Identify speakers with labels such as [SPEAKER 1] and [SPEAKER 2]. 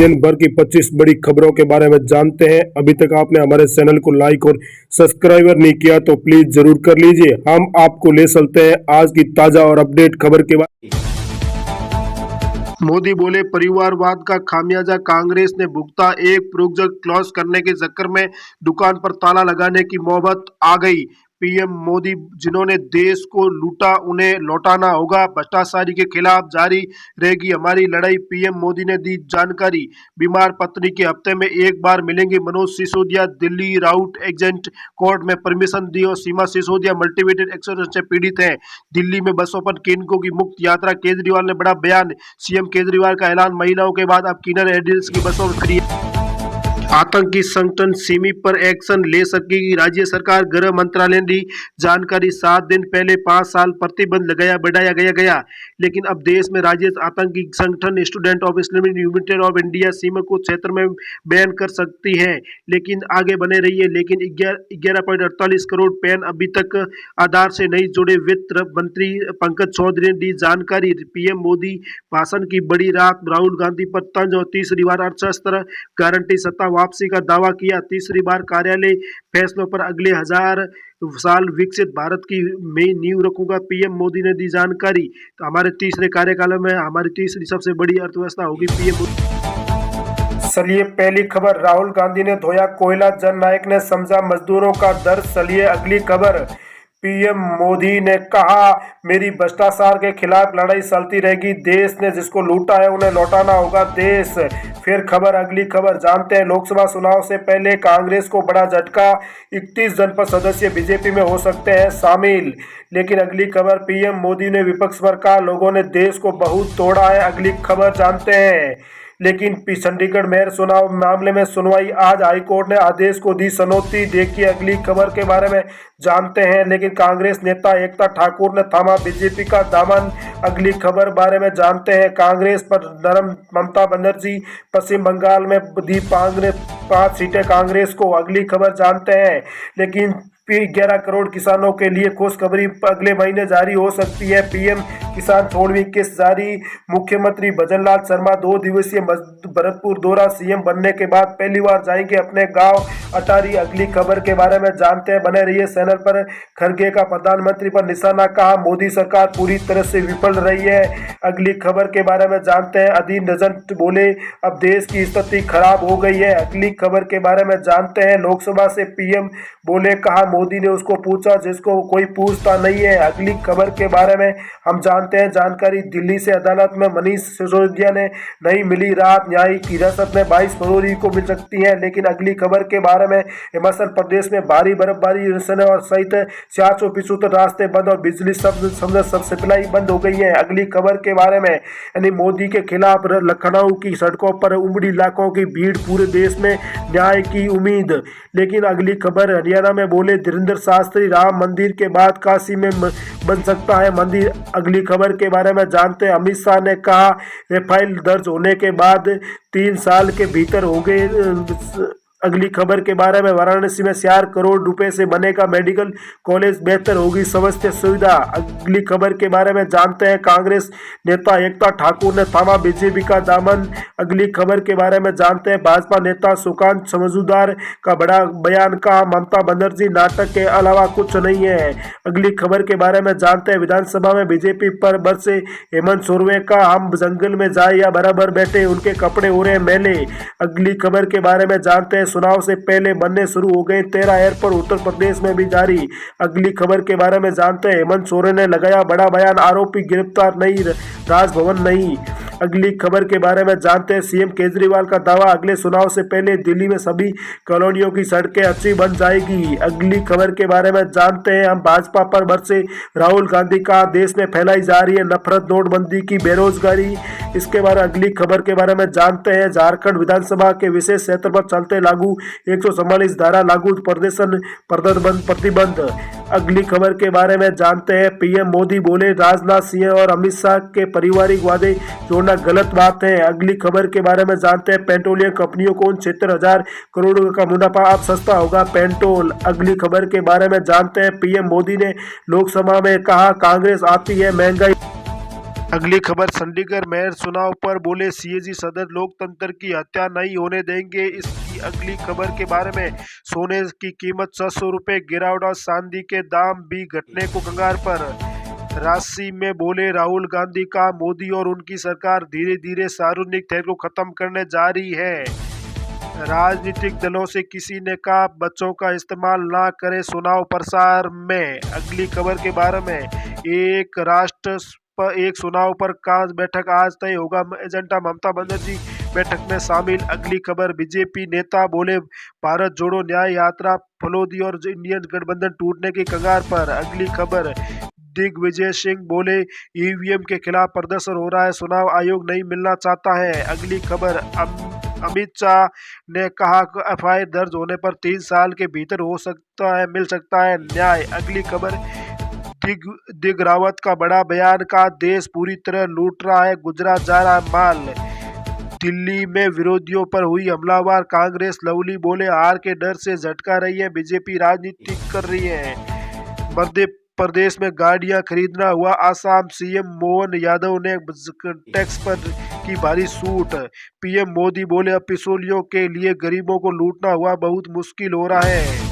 [SPEAKER 1] दिन भर की 25 बड़ी खबरों के बारे में जानते हैं। अभी तक आपने हमारे चैनल को लाइक और सब्सक्राइबर नहीं किया तो प्लीज जरूर कर लीजिए। हम आपको ले चलते हैं आज की ताजा और अपडेट खबर के बारे में। मोदी बोले, परिवारवाद का खामियाजा कांग्रेस ने भुगता। एक प्रोजेक्ट क्लोज करने के चक्कर में दुकान पर ताला लगाने की नौबत आ गई। पीएम मोदी, जिन्होंने देश को लूटा उन्हें लौटाना होगा। भ्रष्टाचारी के खिलाफ जारी रहेगी हमारी लड़ाई। पीएम मोदी ने दी जानकारी। बीमार पत्नी के हफ्ते में एक बार मिलेंगे मनोज सिसोदिया। दिल्ली राउट एजेंट कोर्ट में परमिशन दी और सीमा सिसोदिया मल्टीवेटेड एक्सीडेंट से पीड़ित हैं। दिल्ली में बसों पर किन्नरों की मुक्त यात्रा। केजरीवाल ने बड़ा बयान। सीएम केजरीवाल का ऐलान। महिलाओं के बाद अब किन्नर एडिल्स की बसों में फ्री। आतंकी संगठन सिमी पर एक्शन ले सकेगी राज्य सरकार। गृह मंत्रालय ने दी जानकारी। 7 दिन पहले 5 साल प्रतिबंध बढ़ाया गया, लेकिन अब देश में राज्य आतंकी संगठन student of Islamic united of India Simi को क्षेत्र में बैन कर सकती है, लेकिन आगे बने रही है। लेकिन 11.48 करोड़ पैन अभी तक आधार से नहीं जुड़े। वित्त मंत्री पंकज चौधरी ने दी जानकारी। पीएम मोदी भाषण की बड़ी रात। राहुल गांधी पर तंज और तीसरी बार अर्थशास्त्र गारंटी सत्ता वापसी का दावा किया। तीसरी बार कार्यालय फैसलों पर अगले 1000 साल विकसित भारत की मैं नींव रखूंगा। पीएम मोदी ने दी जानकारी। तो हमारे तीसरे कार्यकाल में हमारी तीसरी सबसे बड़ी अर्थव्यवस्था होगी पीएम मोदी। चलिए पहली खबर, राहुल गांधी ने धोया कोयला, जननायक ने समझा मजदूरों का दर्द। चलिए अगली खबर, पीएम मोदी ने कहा मेरी भ्रष्टाचार के खिलाफ लड़ाई चलती रहेगी। देश ने जिसको लूटा है उन्हें लौटाना होगा देश। फिर खबर, अगली खबर जानते हैं। लोकसभा चुनाव से पहले कांग्रेस को बड़ा झटका। 31 जनपद सदस्य बीजेपी में हो सकते हैं शामिल। लेकिन अगली खबर, पीएम मोदी ने विपक्ष पर कहा लोगों ने देश को बहुत तोड़ा है। अगली खबर जानते हैं। लेकिन चंडीगढ़ मेयर चुनाव मामले में सुनवाई आज। हाईकोर्ट ने आदेश को दी चुनौती। देखिए अगली खबर के बारे में जानते हैं। लेकिन कांग्रेस नेता एकता ठाकुर ने थामा बीजेपी का दामन। अगली खबर बारे में जानते हैं। कांग्रेस पर नरम ममता बनर्जी। पश्चिम बंगाल में दी 5 सीटें कांग्रेस को। अगली खबर जानते हैं। लेकिन 11 करोड़ किसानों के लिए खुशखबरी अगले महीने जारी हो सकती है। पीएम किसान 16वीं किस्त जारी। मुख्यमंत्री भजनलाल शर्मा 2 दिवसीय भरतपुर दौरा। सीएम बनने के बाद पहली बार जाएंगे अपने गांव अटारी। अगली खबर के बारे में जानते हैं। बने रहिए चैनल पर। खड़गे का प्रधानमंत्री पर निशाना, कहा मोदी सरकार पूरी तरह से विफल रही है। अगली खबर के बारे में जानते हैं। अधीर रंजन बोले अब देश की स्थिति खराब हो गई है। अगली खबर के बारे में जानते हैं। लोकसभा से पीएम बोले, कहा मोदी ने उसको पूछा जिसको कोई पूछता नहीं है। अगली खबर के बारे में हम जानते हैं जानकारी। दिल्ली से अदालत में मनीष सिसोदिया ने नहीं मिली राहत। न्यायिक हिरासत में 22 फरवरी को मिल सकती है। लेकिन अगली खबर के बारे में, हिमाचल प्रदेश में भारी बर्फबारी और सहित 475 रास्ते बंद और बिजली सब सप्लाई बंद हो गई है। अगली खबर के बारे में, यानी मोदी के खिलाफ लखनऊ की सड़कों पर उमड़ी लाखों की भीड़। पूरे देश में न्याय की उम्मीद। लेकिन अगली खबर, हरियाणा में बोले धीरेन्द्र शास्त्री राम मंदिर के बाद काशी में बन सकता है मंदिर। अगली खबर के बारे में जानते हैं। अमित शाह ने कहा एफआईआर दर्ज होने के बाद 3 साल के भीतर हो गए। अगली खबर के बारे में, वाराणसी में 4 करोड़ रुपए से बनेगा मेडिकल कॉलेज, बेहतर होगी स्वास्थ्य सुविधा। अगली खबर के बारे में जानते हैं। कांग्रेस नेता एकता ठाकुर ने थामा बीजेपी का दामन। अगली खबर के बारे में जानते हैं। भाजपा नेता सुकांत मजूमदार का बड़ा बयान, कहा ममता बनर्जी नाटक के अलावा कुछ नहीं है। अगली खबर के बारे में जानते हैं। विधानसभा में बीजेपी पर बरसे हेमंत सोरेन का, हम जंगल में जाए या बराबर बैठे उनके कपड़े हो रहे मैले। अगली खबर के बारे में जानते हैं। चुनाव से पहले बनने शुरू हो गए 13 एयरपोर्ट, उत्तर प्रदेश में भी जारी। अगली खबर के बारे में जानते हैं। हेमंत सोरेन ने लगाया बड़ा बयान, आरोपी गिरफ्तार नहीं, राजभवन नहीं। अगली खबर के बारे में जानते हैं। सीएम केजरीवाल का दावा, अगले चुनाव से पहले दिल्ली में सभी कॉलोनियों की सड़कें अच्छी बन जाएगी। अगली खबर के बारे में जानते हैं। हम भाजपा पर बरसे राहुल गांधी का, देश में फैलाई जा रही है नफरत, नोटबंदी की बेरोजगारी। इसके बाद अगली खबर के बारे में जानते हैं। झारखंड विधानसभा के विशेष क्षेत्र पर चलते लागू 144 धारा लागू, प्रदर्शन प्रतिबंध। अगली खबर के बारे में जानते हैं। पीएम मोदी बोले राजनाथ सिंह और अमित शाह के पारिवारिक वादे जोड़ना गलत बात है। अगली खबर के बारे में जानते हैं। पेट्रोलियम कंपनियों को 76,000 करोड़ का मुनाफा अब सस्ता होगा पेट्रोल। अगली खबर के बारे में जानते हैं। पीएम मोदी ने लोकसभा में कहा कांग्रेस आती है महंगाई अगली खबर चंडीगढ़ मेयर चुनाव पर बोले सीएजी सदर लोकतंत्र की हत्या नहीं होने देंगे। इसकी अगली खबर के बारे में, सोने की कीमत 600 रुपये गिरावट और चांदी के दाम भी घटने को कगार पर। रांची में बोले राहुल गांधी का मोदी और उनकी सरकार धीरे धीरे सार्वजनिक खेल को खत्म करने जा रही है। राजनीतिक दलों से किसी ने कहा बच्चों का इस्तेमाल ना करें चुनाव प्रचार में। अगली खबर के बारे में, एक राष्ट्र पर एक चुनाव पर कांस बैठक आज तय होगा एजेंडा, ममता बनर्जी बैठक में शामिल। अगली खबर, बीजेपी नेता बोले भारत जोड़ो न्याय यात्रा फलोदी और इंडियन गठबंधन टूटने की कगार पर। अगली खबर, दिग्विजय सिंह बोले ईवीएम के खिलाफ प्रदर्शन हो रहा है, चुनाव आयोग नहीं मिलना चाहता है। अगली खबर, अमित शाह ने कहा एफआईआर दर्ज होने पर 3 साल के भीतर मिल सकता है न्याय। अगली खबर, दिग रावत का बड़ा बयान, का देश पूरी तरह लूट रहा है, गुजरात जा रहा है माल। दिल्ली में विरोधियों पर हुई हमलावर, कांग्रेस लवली बोले हार के डर से झटका रही है, बीजेपी राजनीति कर रही है। मध्य प्रदेश में गाड़ियां खरीदना हुआ आसान, सीएम मोहन यादव ने टैक्स पर की भारी छूट। पीएम मोदी बोले अब पिछोलियों के लिए गरीबों को लूटना हुआ बहुत मुश्किल हो रहा है।